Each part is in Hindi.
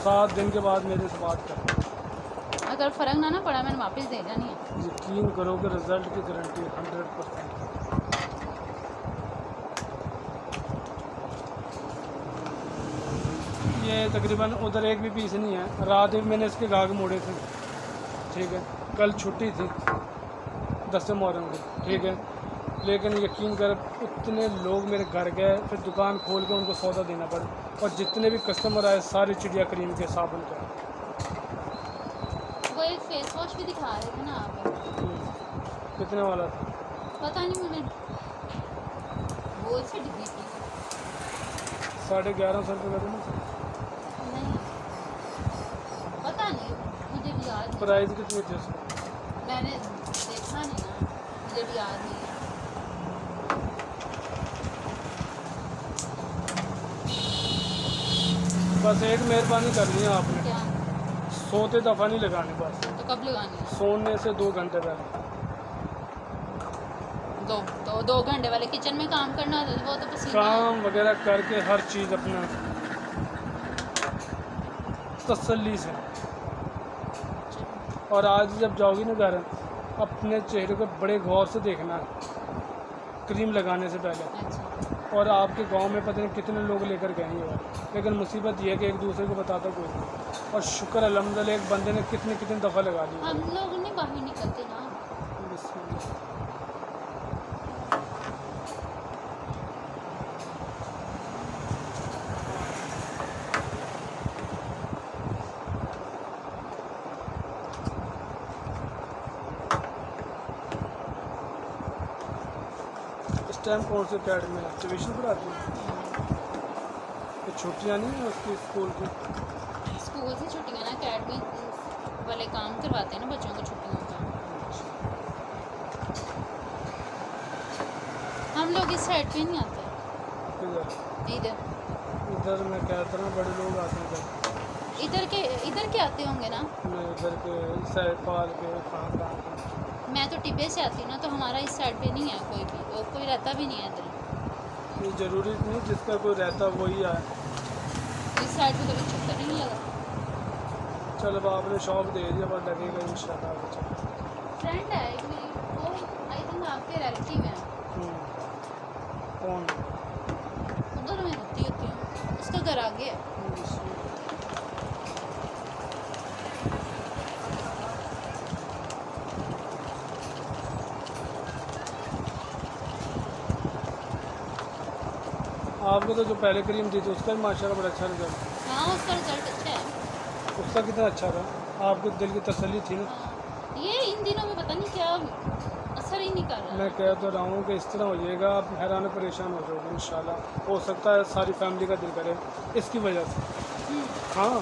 7 दिन के बाद मेरे से बात कर। अगर फ़र्क ना पड़ा मैंने वापस दे जानी है। यकीन करो कि रिज़ल्ट की गारंटी 100%। ये तकरीबन उधर एक भी पीस नहीं है। रात में मैंने इसके गाहक मोड़े थे, ठीक है। कल छुट्टी थी 10 मुहर्रम की, ठीक है। लेकिन यकीन कर इतने लोग मेरे घर गए, फिर दुकान खोल के उनको सौदा देना पड़ा। और जितने भी कस्टमर आए सारे चिड़िया क्रीम के साबुन के। वो एक फेस वॉश भी दिखा रहे थे ना आप। कितने वाला था पता नहीं मुझे वो से डिब्बी थी। 1150 रुपये का था। नहीं पता नहीं मुझे भी याद नहीं। प्राइस कितनी थी उसकी? मैंने देखा नहीं ना, मुझे भी याद नहीं है। बस एक मेहरबानी करनी है आपने, क्या? सोते दफ़ा नहीं लगानी। बस तो कब लगानी है? सोने से 2 घंटे पहले। दो घंटे वाले किचन में काम करना होता है, वो तो पसीना काम वगैरह करके हर चीज़ अपना तसल्ली से। और आज जब जाओगी ना घर, अपने चेहरे को बड़े गौर से देखना क्रीम लगाने से पहले। अच्छा। और आपके गांव में पता नहीं कितने लोग लेकर गए हैं ये, लेकिन मुसीबत ये है कि एक दूसरे को बताता कोई नहीं। और शुक्र अल्हम्दुलिल्लाह एक बंदे ने कितनी दफ़ा लगा दी। हम लोग नहीं बाहर निकलते ना। इस टाइम कौन से अकेडमी में ट्यूशन पढ़ाती है? तो छुट्टियाँ नहीं है उसकी स्कूल की? स्कूल से छुट्टियाँ ना, अकेडमी वाले काम करवाते हैं ना बच्चों को छुट्टियों का। हम लोग इस साइड पे नहीं आते। किधर? इधर इधर मैं कहता हूँ बड़े लोग आते हैं इधर के आते होंगे ना। मैं इधर के सैपाल के कहाँ के। मैं तो टिब्बे से आती हूँ ना, तो हमारा इस साइड पे नहीं है कोई भी, और कोई रहता भी नहीं है इधर। ये ज़रूरी नहीं जिसका कोई रहता वही आए। इस साइड पे कभी चक्कर नहीं लगा। चल अब आपने शौक दे दिया, बस लगेगा इंशाल्लाह। फ्रेंड है एक मेरी, वो आई थिंक आपके रिलेटिव है। कौन? उधर मैं रहती होती हूँ, उसका घर आगे है। आपको तो जो पहले क्रीम दी थी उसका भी माशाल्लाह बड़ा अच्छा रिजल्ट। हाँ उसका रिजल्ट अच्छा है। उसका कितना अच्छा था? आपको दिल की तसल्ली थी ना? हाँ, ये इन दिनों में पता नहीं क्या असर ही नहीं कर रहा। मैं कह तो रहा हूँ कि इस तरह हो जाएगा, आप हैरान परेशान हो जाओगे इंशाल्लाह। हो सकता है सारी फैमिली का दिल करे इसकी वजह से। हाँ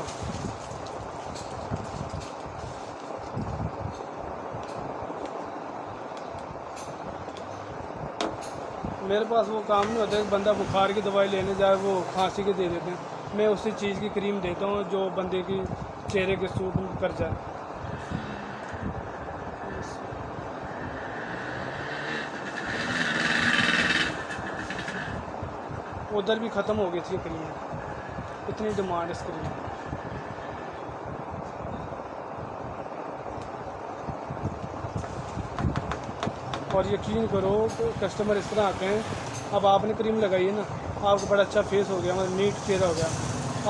मेरे पास वो काम नहीं होता, एक बंदा बुखार की दवाई लेने जाए वो खांसी के दे देते हैं। मैं उसी चीज़ की क्रीम देता हूँ जो बंदे की चेहरे के सूट कर जाए। उधर भी ख़त्म हो गई थी क्रीम, इतनी डिमांड इस क्रीम की। और यकीन करो कि कस्टमर इस तरह आते हैं। अब आपने क्रीम लगाई है ना, आपको बड़ा अच्छा फेस हो गया, मतलब नीट चेहरा हो गया।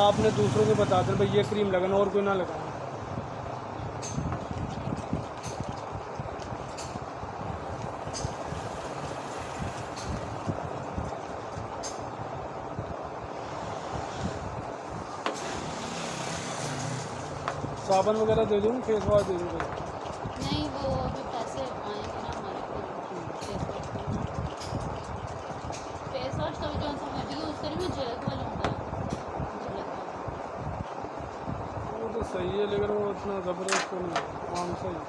आपने दूसरों को बता दें भाई ये क्रीम लगाना और कोई ना लगाना। साबुन वगैरह दे दूँ, फेस वॉश दे दूँ? नहीं वो अभी पैसे आएंगे ना हमारे को। फेस वॉश का भी जो सा मैं भी यूज़ करी मैं जलक वाला होता है। वो तो सही है लेकिन वो इतना ज़बरदस्त तो नहीं है, आम सा ही।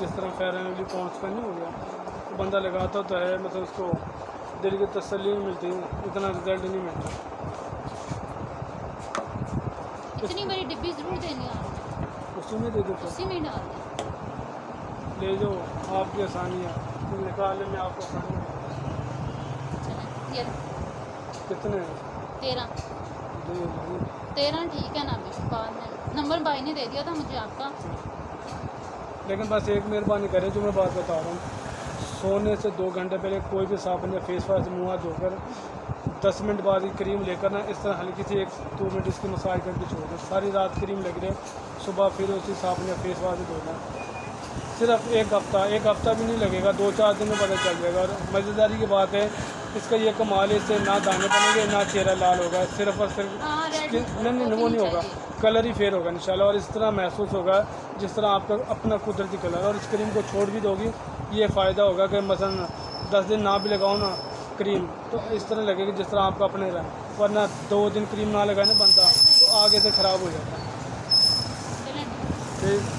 जिस तरह फेयर एंड लवली पॉन्ड्स का नहीं हो गया, तो बंदा लगाता तो है, मतलब उसको दिल की तसल्ली नहीं मिलती, इतना रिजल्ट नहीं मिलता। इतनी बड़ी डिब्बी ज़रूर देनी है, उसी में दे देते उसी में डाल दें। ले जाओ, आपकी आसानी है, निकालने में आपको आसानी है। चलें ये कितने? 13 दे 13 ठीक है ना, अभी बाद में नंबर भाई ने दे दिया था मुझे आपका। लेकिन बस एक मेहरबानी करें, जो मैं बात बता रहा हूँ, सोने से 2 घंटे पहले कोई भी साबुन या फेस वॉश मुँह हाथ धोकर 10 मिनट बाद ही क्रीम लेकर ना इस तरह हल्की सी 1-2 मिनट इसकी मसाज करके छोड़ दें। सारी रात क्रीम लग रही है, सुबह फिर उसी साबुन या फेस वॉश से धोना। सिर्फ एक हफ़्ता भी नहीं लगेगा, 2-4 दिन में पता चल जाएगा। और मज़ेदारी की बात है, इसका ये कमाल है, इससे ना दाने बनेंगे ना चेहरा लाल होगा, सिर्फ और सिर्फ हाँ, रेड स्किन नहीं वो नहीं होगा, कलर ही फेयर होगा इंशाल्लाह। और इस तरह महसूस होगा जिस तरह आपका अपना कुदरती कलर। और इस क्रीम को छोड़ भी दोगी, ये फ़ायदा होगा कि मसलन 10 दिन ना भी लगाओ ना क्रीम, तो इस तरह लगेगी जिस तरह आपका अपने रहा। वरना 2 दिन क्रीम ना लगाए ना बनता, तो आगे से ख़राब हो जाता है। चलें। ठीक।